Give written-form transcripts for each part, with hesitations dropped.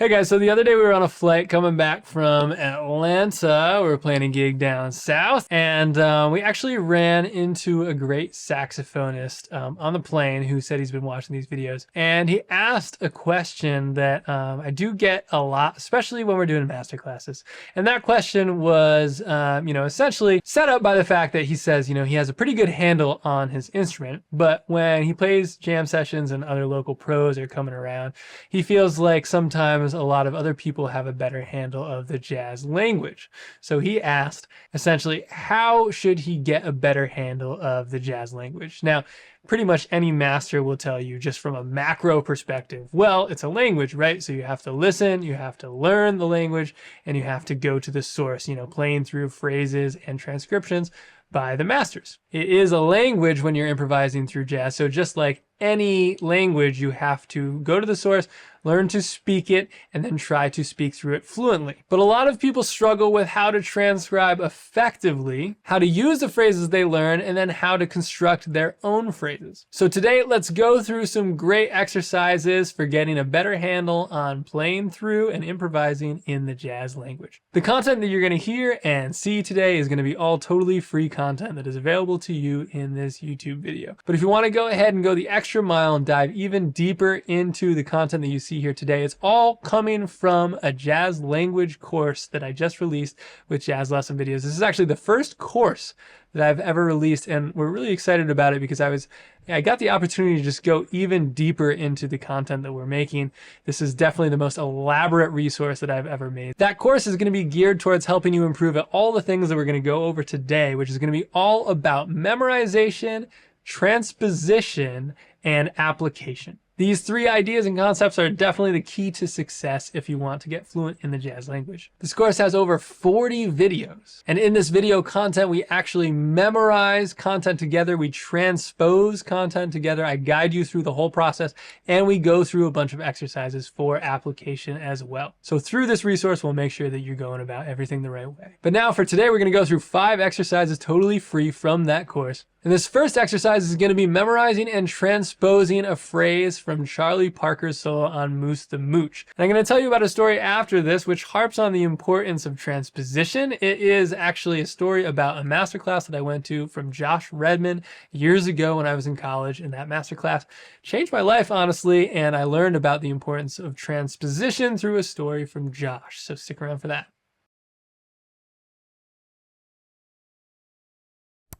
Hey guys, so the other day we were on a flight coming back from Atlanta. We were playing a gig down south, and we actually ran into a great saxophonist on the plane who said he's been watching these videos. And he asked a question that I do get a lot, especially when we're doing master classes. And that question was, essentially set up by the fact that he says, he has a pretty good handle on his instrument, but when he plays jam sessions and other local pros are coming around, he feels like sometimes a lot of other people have a better handle of the jazz language. So he asked, essentially, how should he get a better handle of the jazz language? Now, pretty much any master will tell you just from a macro perspective, well, it's a language, right? So you have to listen, you have to learn the language, and you have to go to the source, playing through phrases and transcriptions by the masters. It is a language when you're improvising through jazz. So just like any language, you have to go to the source, learn to speak it, and then try to speak through it fluently. But a lot of people struggle with how to transcribe effectively, how to use the phrases they learn, and then how to construct their own phrases. So today, let's go through some great exercises for getting a better handle on playing through and improvising in the jazz language. The content that you're going to hear and see today is going to be all totally free content that is available to you in this YouTube video. But if you want to go ahead and go the extra mile and dive even deeper into the content that you see here today, it's all coming from a jazz language course that I just released with Jazz Lesson Videos. This is actually the first course that I've ever released, and we're really excited about it because I got the opportunity to just go even deeper into the content that we're making. This is definitely the most elaborate resource that I've ever made. That course is going to be geared towards helping you improve at all the things that we're going to go over today, which is going to be all about memorization, transposition, and application. These three ideas and concepts are definitely the key to success if you want to get fluent in the jazz language. This course has over 40 videos, and in this video content, we actually memorize content together, we transpose content together, I guide you through the whole process, and we go through a bunch of exercises for application as well. So through this resource, we'll make sure that you're going about everything the right way. But now for today, we're going to go through 5 exercises totally free from that course. And this first exercise is going to be memorizing and transposing a phrase from Charlie Parker's solo on Moose the Mooch. And I'm going to tell you about a story after this which harps on the importance of transposition. It is actually a story about a masterclass that I went to from Josh Redman years ago when I was in college, and that masterclass changed my life, honestly, and I learned about the importance of transposition through a story from Josh. So stick around for that.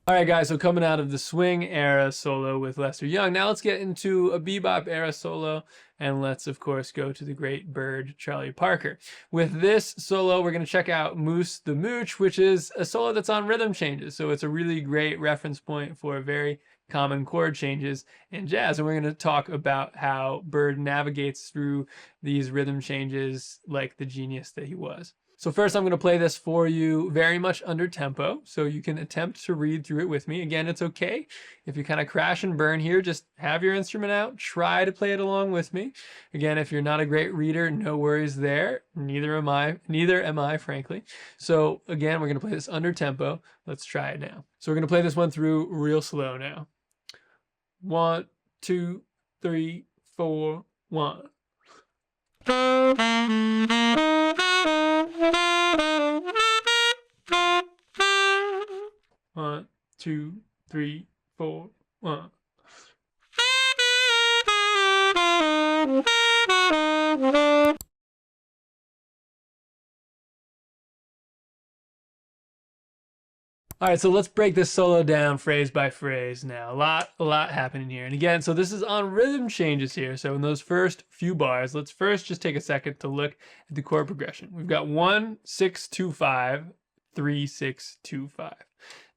All right, guys, so coming out of the swing era solo with Lester Young, now let's get into a bebop era solo, and let's, of course, go to the great bird, Charlie Parker. With this solo, we're going to check out Moose the Mooch, which is a solo that's on rhythm changes, so it's a really great reference point for very common chord changes in jazz, and we're going to talk about how Bird navigates through these rhythm changes like the genius that he was. So first I'm going to play this for you very much under tempo, so you can attempt to read through it with me. Again, it's okay if you kind of crash and burn here, just have your instrument out, try to play it along with me. Again, if you're not a great reader, no worries there. Neither am I, frankly. So again, we're going to play this under tempo. Let's try it now. So we're going to play this one through real slow now. 1, 2, 3, 4, 1. 1, 2, 3, 4, 1. All right, so let's break this solo down phrase by phrase now. A lot happening here. And again, so this is on rhythm changes here. So in those first few bars, let's first just take a second to look at the chord progression. We've got 1, 6, 2, 5, 3, 6, 2, 5.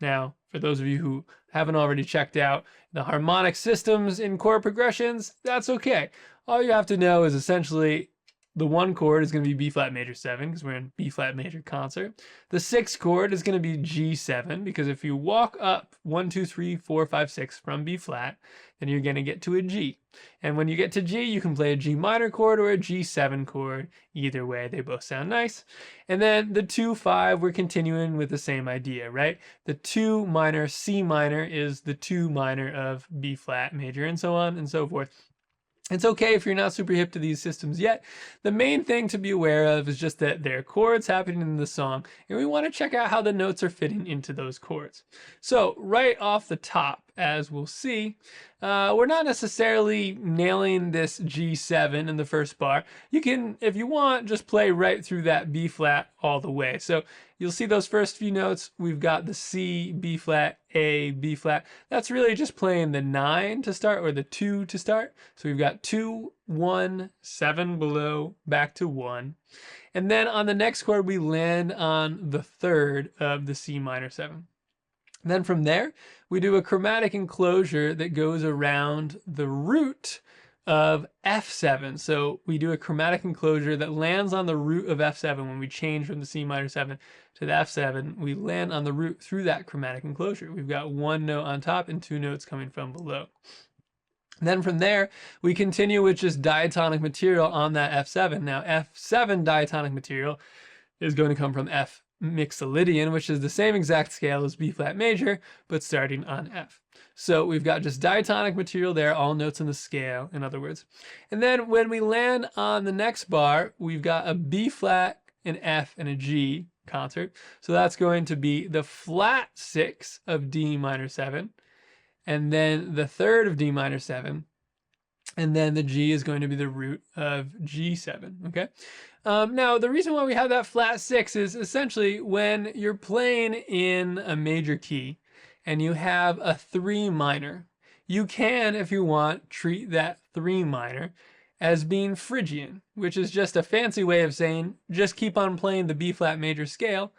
Now, for those of you who haven't already checked out the harmonic systems in chord progressions, that's okay. All you have to know is essentially the 1 chord is going to be B flat major 7 because we're in B flat major concert. The 6th chord is going to be G7 because if you walk up 1, 2, 3, 4, 5, 6 from B flat, then you're going to get to a G. And when you get to G, you can play a G minor chord or a G7 chord. Either way, they both sound nice. And then the 2, 5, we're continuing with the same idea, right? The 2 minor, C minor is the 2 minor of B flat major, and so on and so forth. It's okay if you're not super hip to these systems yet. The main thing to be aware of is just that there are chords happening in the song, and we want to check out how the notes are fitting into those chords. So right off the top, as we'll see, we're not necessarily nailing this G7 in the first bar. You can, if you want, just play right through that B flat all the way. So you'll see those first few notes. We've got the C, B flat, A, B flat. That's really just playing the 9 to start, or the 2 to start. So we've got 2, 1, 7 below, back to 1. And then on the next chord, we land on the 3rd of the C minor 7. Then from there, we do a chromatic enclosure that goes around the root of F7. So we do a chromatic enclosure that lands on the root of F7. When we change from the C minor 7 to the F7, we land on the root through that chromatic enclosure. We've got 1 note on top and 2 notes coming from below. Then from there, we continue with just diatonic material on that F7. Now, F7 diatonic material is going to come from F Mixolydian, which is the same exact scale as B flat major, but starting on F. So we've got just diatonic material there, all notes in the scale, in other words. And then when we land on the next bar, we've got a B flat, an F, and a G concert. So that's going to be the flat 6 of D minor 7, and then the 3rd of D minor 7, and then the G is going to be the root of G7, okay? Now, the reason why we have that flat 6 is essentially when you're playing in a major key and you have a 3 minor, you can, if you want, treat that 3 minor as being Phrygian, which is just a fancy way of saying just keep on playing the B flat major scale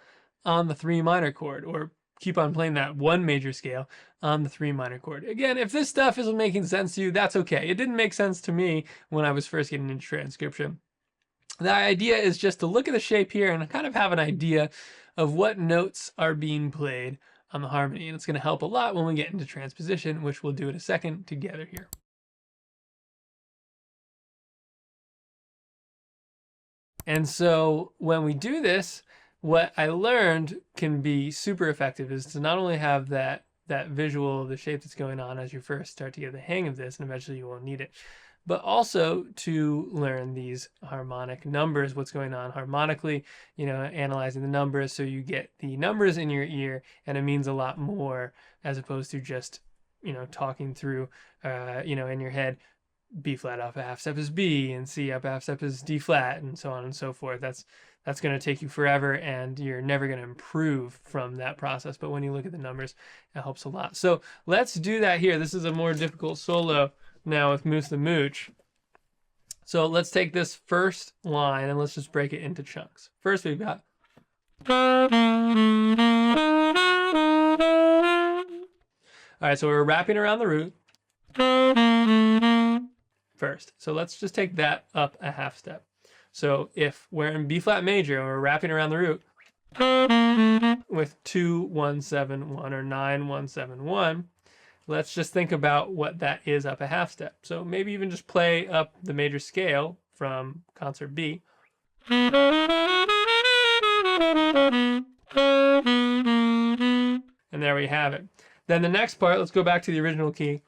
on the 3 minor chord, or keep on playing that 1 major scale on the 3 minor chord. Again, if this stuff isn't making sense to you, that's okay. It didn't make sense to me when I was first getting into transcription. The idea is just to look at the shape here and kind of have an idea of what notes are being played on the harmony. And it's going to help a lot when we get into transposition, which we'll do in a second together here. And so when we do this, what I learned can be super effective is to not only have that visual of the shape that's going on as you first start to get the hang of this, and eventually you won't need it, but also to learn these harmonic numbers, what's going on harmonically, you know, analyzing the numbers so you get the numbers in your ear, and it means a lot more as opposed to just, you know, talking through, you know, in your head, B flat up a half step is B, and C up a half step is D flat, and so on and so forth. That's going to take you forever, and you're never going to improve from that process. But when you look at the numbers, it helps a lot. So let's do that here. This is a more difficult solo now with Moose the Mooch. So let's take this first line and let's just break it into chunks. First we've got. All right, so we're wrapping around the root first. So let's just take that up a half step. So if we're in B flat major and we're wrapping around the root with 2, 1, 7, 1 or 9, 1, 7, 1, let's just think about what that is up a half step. So maybe even just play up the major scale from concert B. And there we have it. Then the next part, let's go back to the original key.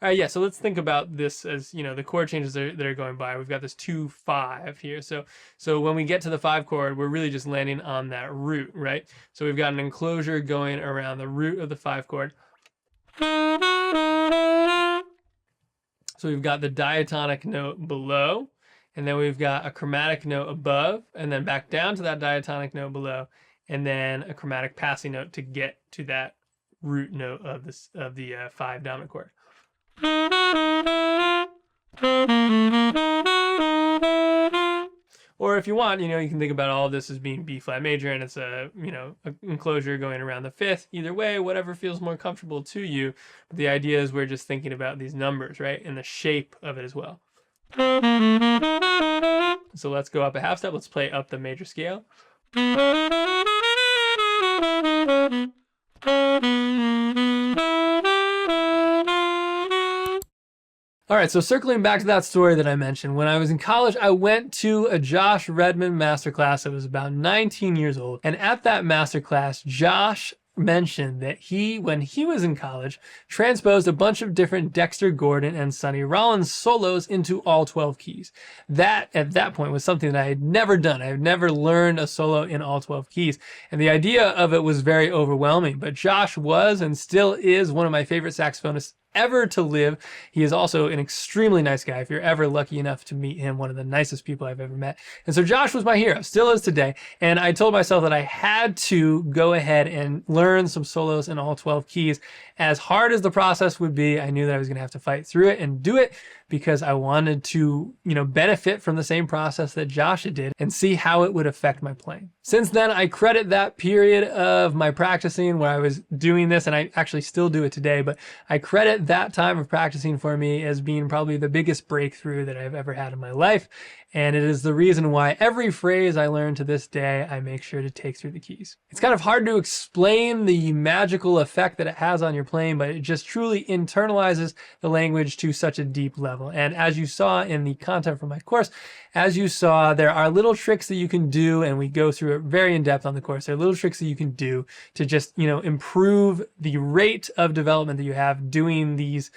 All right, yeah, so let's think about this as, you know, the chord changes that are going by. We've got this 2, 5 here. So when we get to the 5 chord, we're really just landing on that root, right? So we've got an enclosure going around the root of the 5 chord. So we've got the diatonic note below, and then we've got a chromatic note above, and then back down to that diatonic note below, and then a chromatic passing note to get to that root note of the 5 dominant chord. Or if you want, you know, you can think about all of this as being B flat major, and it's a, you know, an enclosure going around the 5th. Either way, whatever feels more comfortable to you. But the idea is we're just thinking about these numbers, right, and the shape of it as well. So let's go up a half step. Let's play up the major scale. All right, so circling back to that story that I mentioned, when I was in college, I went to a Josh Redman masterclass. I was about 19 years old. And at that masterclass, Josh mentioned that when he was in college, transposed a bunch of different Dexter Gordon and Sonny Rollins solos into all 12 keys. That, at that point, was something that I had never done. I had never learned a solo in all 12 keys. And the idea of it was very overwhelming. But Josh was and still is one of my favorite saxophonists ever to live. He is also an extremely nice guy. If you're ever lucky enough to meet him, one of the nicest people I've ever met. And so Josh was my hero, still is today. And I told myself that I had to go ahead and learn some solos in all 12 keys. As hard as the process would be, I knew that I was going to have to fight through it and do it because I wanted to, benefit from the same process that Josh did and see how it would affect my playing. Since then, I credit that period of my practicing where I was doing this, and I actually still do it today, but I credit that time of practicing for me as being probably the biggest breakthrough that I've ever had in my life. And it is the reason why every phrase I learn to this day, I make sure to take through the keys. It's kind of hard to explain the magical effect that it has on your playing, but it just truly internalizes the language to such a deep level. And as you saw in the content from my course, as you saw, there are little tricks that you can do, and we go through it very in depth on the course. There are little tricks that you can do to just, improve the rate of development that you have doing these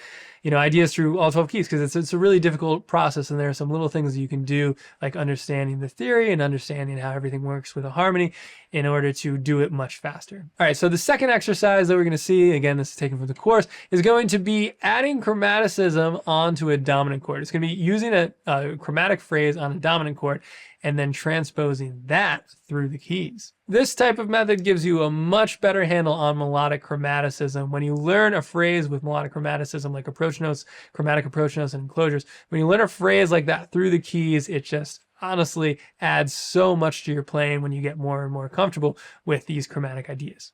ideas through all 12 keys, because it's a really difficult process, and there are some little things that you can do, like understanding the theory and understanding how everything works with a harmony in order to do it much faster. All right, so the second exercise that we're going to see, again, this is taken from the course, is going to be adding chromaticism onto a dominant chord. It's going to be using a chromatic phrase on a dominant chord and then transposing that through the keys. This type of method gives you a much better handle on melodic chromaticism. When you learn a phrase with melodic chromaticism, like approach notes, chromatic approach notes, and enclosures, when you learn a phrase like that through the keys, it just honestly adds so much to your playing when you get more and more comfortable with these chromatic ideas.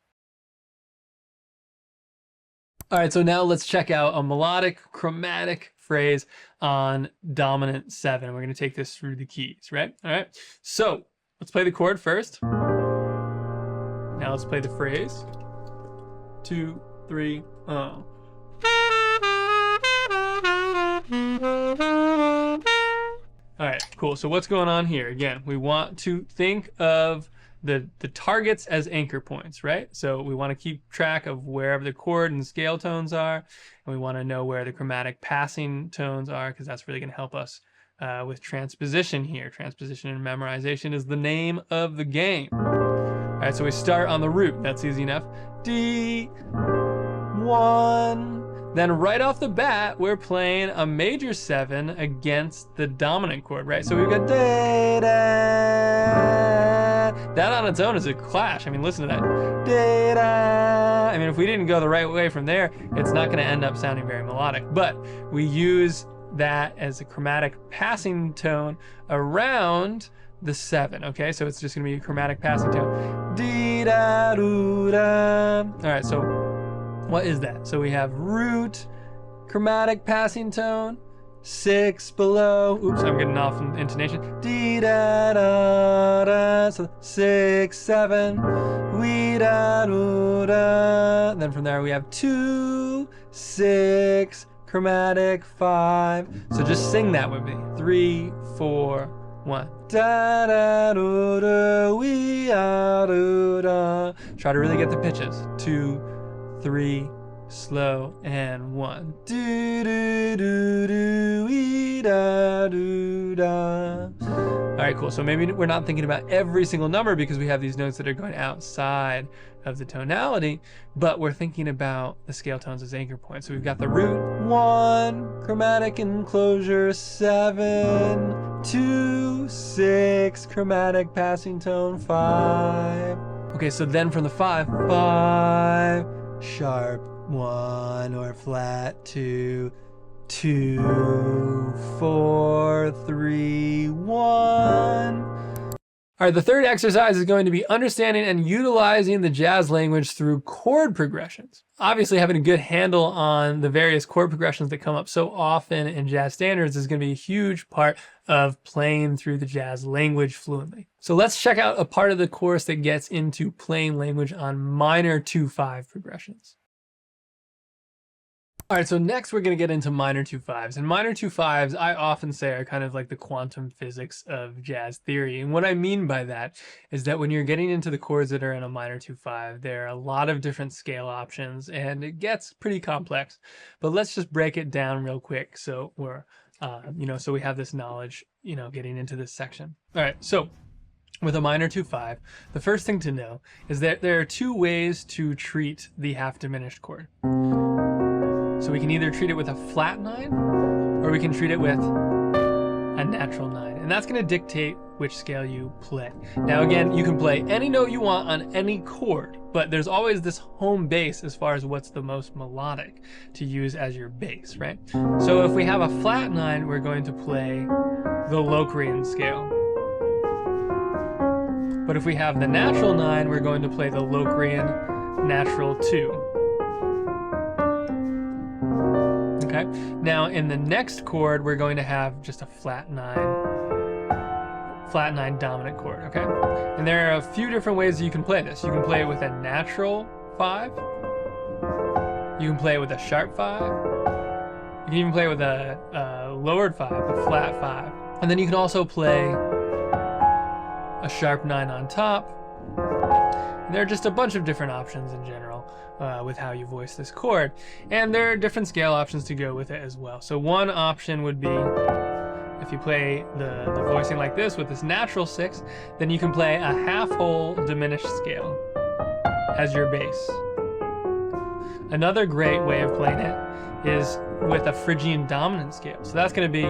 All right, so now let's check out a melodic chromatic phrase on dominant 7. We're going to take this through the keys, right? All right, so let's play the chord first. Now let's play the phrase. 2, 3, oh. All right, cool. So what's going on here? Again, we want to think of the targets as anchor points, right? So we want to keep track of wherever the chord and scale tones are, and we want to know where the chromatic passing tones are, because that's really going to help us with transposition here. Transposition and memorization is the name of the game. All right, so we start on the root. That's easy enough. D1. Then right off the bat, we're playing a major 7 against the dominant chord, right? So we've got da, da. That on its own is a clash. I mean, listen to that. Da, da. I mean, if we didn't go the right way from there, it's not going to end up sounding very melodic. But we use that as a chromatic passing tone around the 7, okay? So it's just going to be a chromatic passing tone. Dee, da, doo, da. All right, so what is that? So we have root, chromatic passing tone, 6 below. Oops, I'm getting off in intonation. Dee, da, da, da. So 6, 7. We, da, doo, da. Then from there we have 2, 6, chromatic, 5. So just sing that with me. 3, 4, 1. Da, da, doo, da, we, ah, doo, da. Try to really get the pitches. 2, 3, slow, and 1. Do, do, do, do, we, da, do, da. All right, cool. So maybe we're not thinking about every single number because we have these notes that are going outside of the tonality, but we're thinking about the scale tones as anchor points. So we've got the root 1, chromatic enclosure 7, 2, 6, chromatic passing tone 5. Okay, so then from the 5, sharp 1 or flat 2, 2, 4, 3, 1. All right, the third exercise is going to be understanding and utilizing the jazz language through chord progressions. Obviously, having a good handle on the various chord progressions that come up so often in jazz standards is going to be a huge part of playing through the jazz language fluently. So let's check out a part of the course that gets into playing language on minor 2/5 progressions. All right, so next we're going to get into minor 2/5s. And minor 2/5s, I often say, are kind of like the quantum physics of jazz theory. And what I mean by that is that when you're getting into the chords that are in a minor 2/5, there are a lot of different scale options, and it gets pretty complex. But let's just break it down real quick so we're, so we have this knowledge, getting into this section. All right, so with a minor 2/5, the first thing to know is that there are two ways to treat the half diminished chord. So we can either treat it with a flat 9, or we can treat it with a natural 9. And that's going to dictate which scale you play. Now again, you can play any note you want on any chord, but there's always this home base as far as what's the most melodic to use as your bass, right? So if we have a flat 9, we're going to play the Locrian scale. But if we have the natural 9, we're going to play the Locrian natural 2. Okay. Now in the next chord, we're going to have just a flat 9 dominant chord, okay? And there are a few different ways you can play this. You can play it with a natural 5. You can play it with a sharp 5. You can even play it with a lowered 5, a flat 5. And then you can also play a sharp 9 on top. And there are just a bunch of different options in general with how you voice this chord. And there are different scale options to go with it as well. So one option would be, if you play the voicing like this with this natural 6, then you can play a half whole diminished scale as your bass. Another great way of playing it is with a Phrygian dominant scale. So that's going to be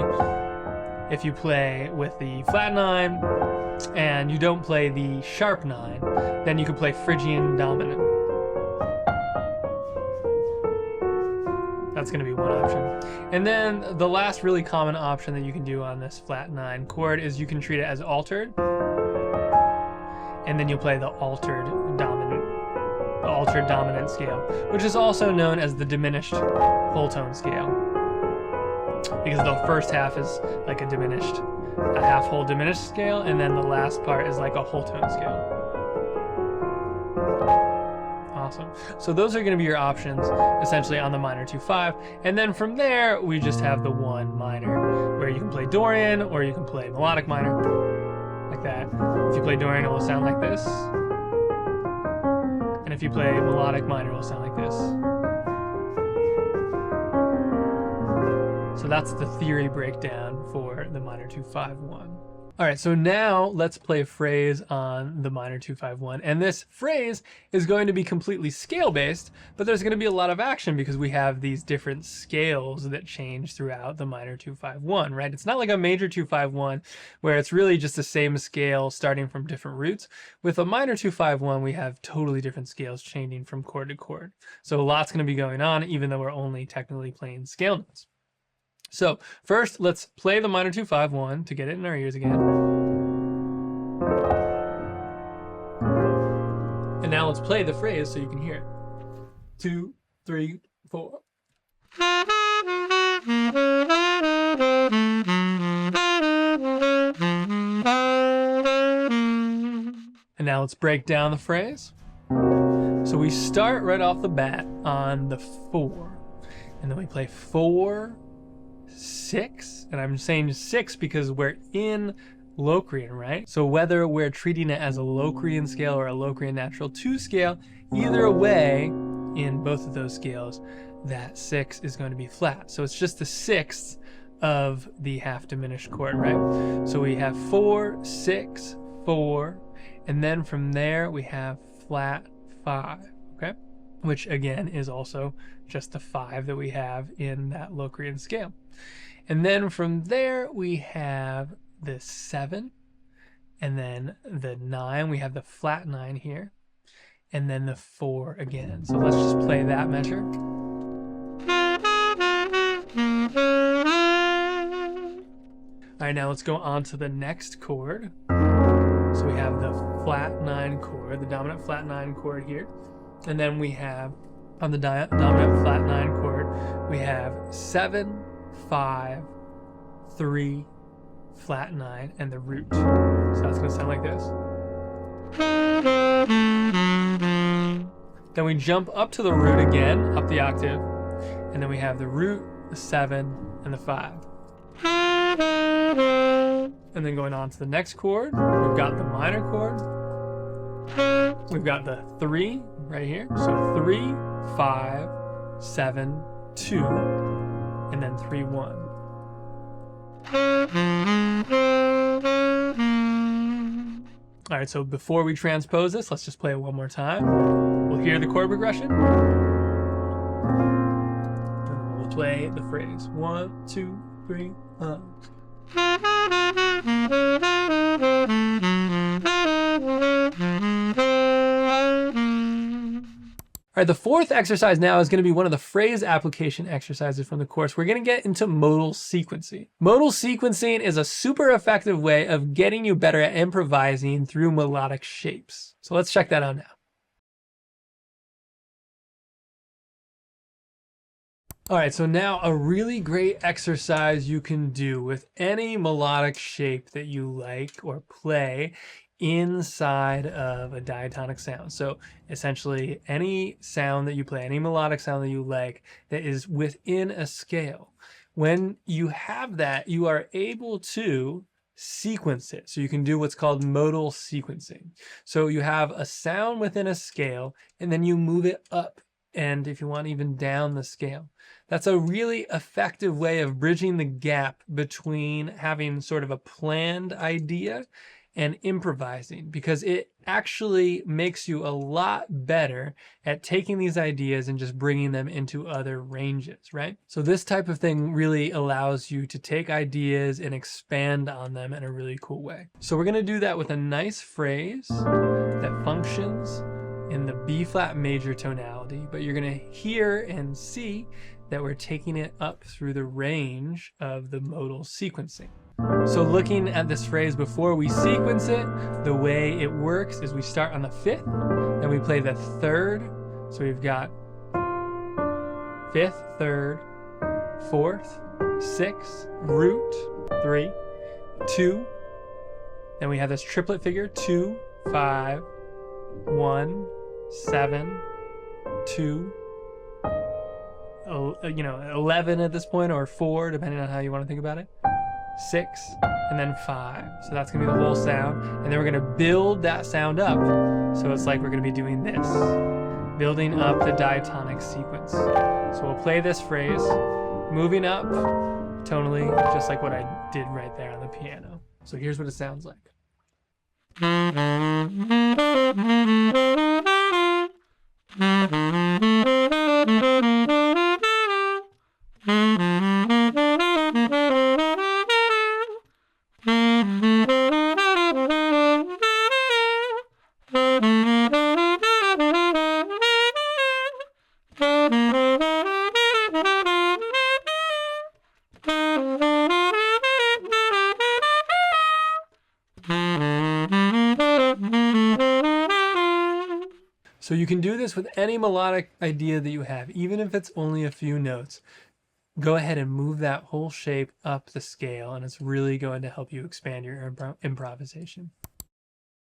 if you play with the flat 9 and you don't play the sharp 9, then you can play Phrygian dominant. That's going to be one option. And then the last really common option that you can do on this flat 9 chord is you can treat it as altered, and then you'll play the altered dominant scale, which is also known as the diminished whole tone scale, because the first half is like a half whole diminished scale, and then the last part is like a whole tone scale. Awesome. So those are going to be your options essentially on the minor 2/5, and then from there we just have the one minor where you can play Dorian or you can play melodic minor like that. If you play Dorian, it will sound like this, and if you play melodic minor, it will sound like this. So that's the theory breakdown for the minor 2/5-1. All right, so now let's play a phrase on the minor 2/5-1. And this phrase is going to be completely scale-based, but there's going to be a lot of action because we have these different scales that change throughout the minor 2/5-1, right? It's not like a major 2/5-1 where it's really just the same scale starting from different roots. With a minor 2/5-1, we have totally different scales changing from chord to chord. So a lot's going to be going on, even though we're only technically playing scale notes. So first, let's play the minor 2/5-1 to get it in our ears again. And now let's play the phrase so you can hear it. 2, 3, 4. And now let's break down the phrase. So we start right off the bat on the 4, and then we play 4, 6, and I'm saying 6 because we're in Locrian, right? So whether we're treating it as a Locrian scale or a Locrian natural 2 scale, either way, in both of those scales, that 6 is going to be flat. So it's just the 6th of the half diminished chord, right? So we have 4, 6, 4, and then from there we have flat 5, okay? Which again is also just the 5 that we have in that Locrian scale. And then from there we have the 7, and then the 9, we have the flat 9 here, and then the 4 again. So let's just play that measure. All right, now let's go on to the next chord. So we have the flat 9 chord, the dominant flat 9 chord here. And then we have, on the dominant flat 9 chord, we have 7, 5, 3, flat 9, and the root. So that's going to sound like this. Then we jump up to the root again, up the octave, and then we have the root, the 7, and the 5. And then going on to the next chord, we've got the minor chord. We've got the 3 right here. So 3, 5, 7, 2, and then 3, 1. All right, so before we transpose this, let's just play it one more time. We'll hear the chord progression. And we'll play the phrase. 1, 2, 3, All right, the fourth exercise now is going to be one of the phrase application exercises from the course. We're going to get into modal sequencing. Modal sequencing is a super effective way of getting you better at improvising through melodic shapes. So let's check that out now. All right, so now a really great exercise you can do with any melodic shape that you like or play inside of a diatonic sound. So essentially any sound that you play, any melodic sound that you like that is within a scale. When you have that, you are able to sequence it. So you can do what's called modal sequencing. So you have a sound within a scale and then you move it up, and if you want, even down the scale. That's a really effective way of bridging the gap between having sort of a planned idea and improvising, because it actually makes you a lot better at taking these ideas and just bringing them into other ranges, right? So this type of thing really allows you to take ideas and expand on them in a really cool way. So we're gonna do that with a nice phrase that functions in the B flat major tonality, but you're gonna hear and see that we're taking it up through the range of the modal sequencing. So looking at this phrase before we sequence it, the way it works is we start on the 5th, then we play the 3rd. So we've got 5th, 3rd, 4th, 6th, root, 3, 2. Then we have this triplet figure, 2, 5, 1, 7, 2, 11 at this point, or 4, depending on how you want to think about it. 6, and then 5. So that's gonna be the whole sound. And then we're gonna build that sound up. So it's like we're gonna be doing this, building up the diatonic sequence. So we'll play this phrase, moving up tonally, just like what I did right there on the piano. So here's what it sounds like. So you can do this with any melodic idea that you have, even if it's only a few notes. Go ahead and move that whole shape up the scale, and it's really going to help you expand your improvisation.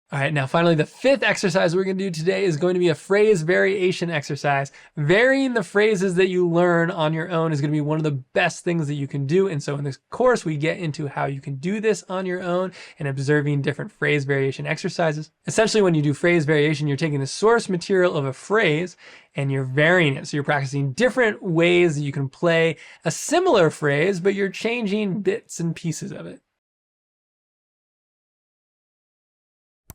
All right, now finally, the 5th exercise we're going to do today is going to be a phrase variation exercise. Varying the phrases that you learn on your own is going to be one of the best things that you can do. And so in this course, we get into how you can do this on your own and observing different phrase variation exercises. Essentially, when you do phrase variation, you're taking the source material of a phrase and you're varying it. So you're practicing different ways that you can play a similar phrase, but you're changing bits and pieces of it.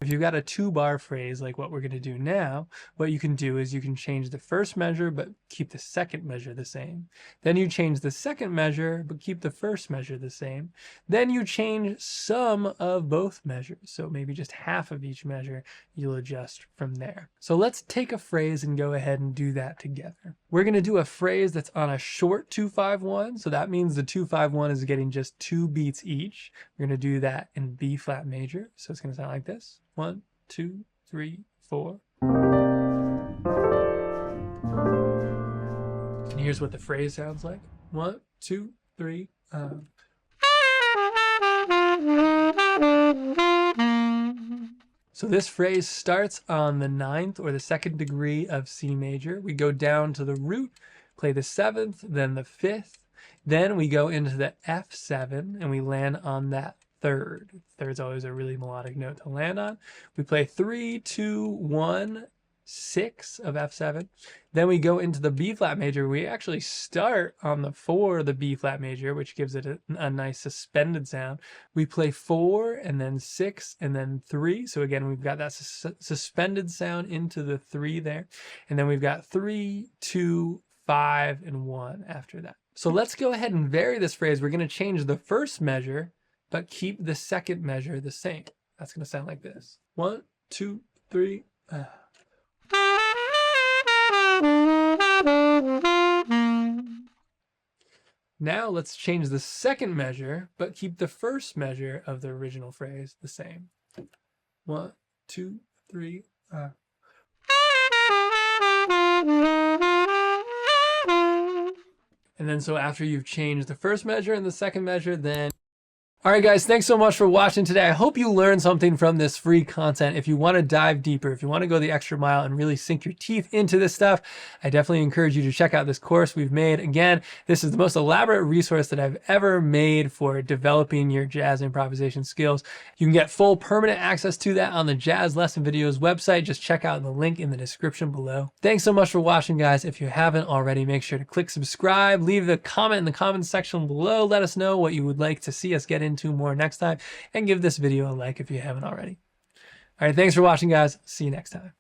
If you've got a 2-bar phrase like what we're going to do now, what you can do is you can change the first measure but keep the second measure the same. Then you change the second measure but keep the first measure the same. Then you change some of both measures. So maybe just half of each measure, you'll adjust from there. So let's take a phrase and go ahead and do that together. We're going to do a phrase that's on a short 2-5-1. So that means the 2-5-1 is getting just 2 beats each. We're going to do that in B flat major. So it's going to sound like this. 1, 2, 3, 4. And here's what the phrase sounds like. 1, 2, 3. So this phrase starts on the 9th or the 2nd degree of C major. We go down to the root. play the 7th, then the 5th. Then we go into the F7 and we land on that 3rd. Third's always a really melodic note to land on. We play 3, 2, 1, 6 of F7. Then we go into the B flat major. We actually start on the 4, the B flat major, which gives it a nice suspended sound. We play 4 and then 6 and then 3. So again, we've got that suspended sound into the 3 there. And then we've got 3, 2, 5, and 1 after that. So let's go ahead and vary this phrase. We're going to change the first measure, but keep the second measure the same. That's going to sound like this. 1, 2, 3. Now let's change the second measure, but keep the first measure of the original phrase the same. 1, 2, 3. And then so after you've changed the first measure and the second measure, then... All right, guys, thanks so much for watching today. I hope you learned something from this free content. If you want to dive deeper, if you want to go the extra mile and really sink your teeth into this stuff, I definitely encourage you to check out this course we've made. Again, this is the most elaborate resource that I've ever made for developing your jazz improvisation skills. You can get full permanent access to that on the Jazz Lesson Videos website. Just check out the link in the description below. Thanks so much for watching, guys. If you haven't already, make sure to click subscribe, leave a comment in the comments section below. Let us know what you would like to see us get into more next time, and give this video a like if you haven't already. All right, thanks for watching, guys. See you next time.